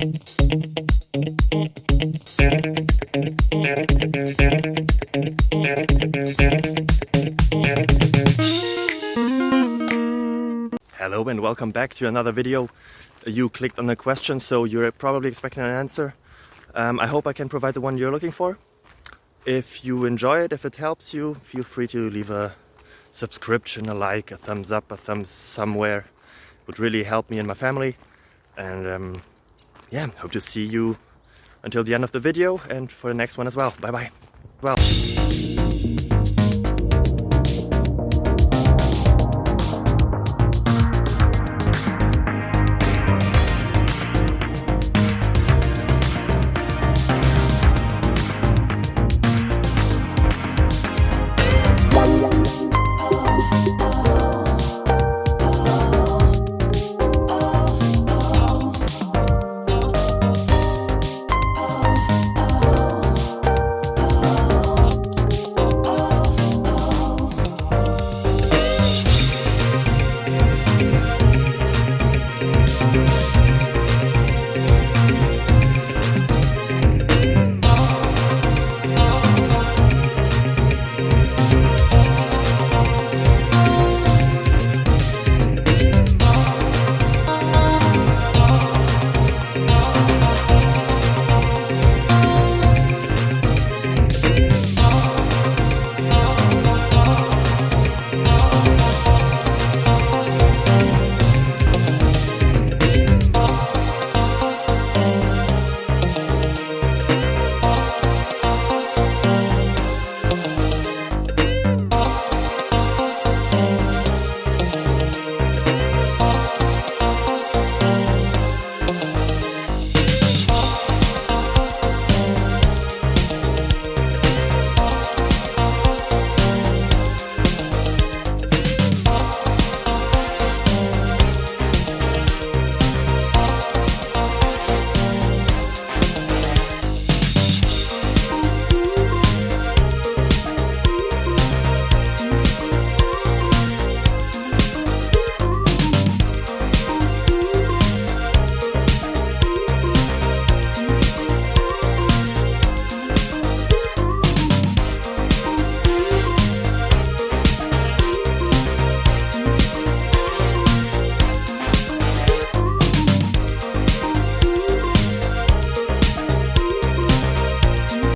Hello and welcome back to another video. You clicked on a question, so you're probably expecting an answer. I hope I can provide the one you're looking for. If you enjoy it, if it helps you, feel free to leave a subscription, a like, a thumbs up, a thumbs somewhere. It would really help me and my family. And yeah, hope to see you until the end of the video and for the next one as well. Bye bye. Well.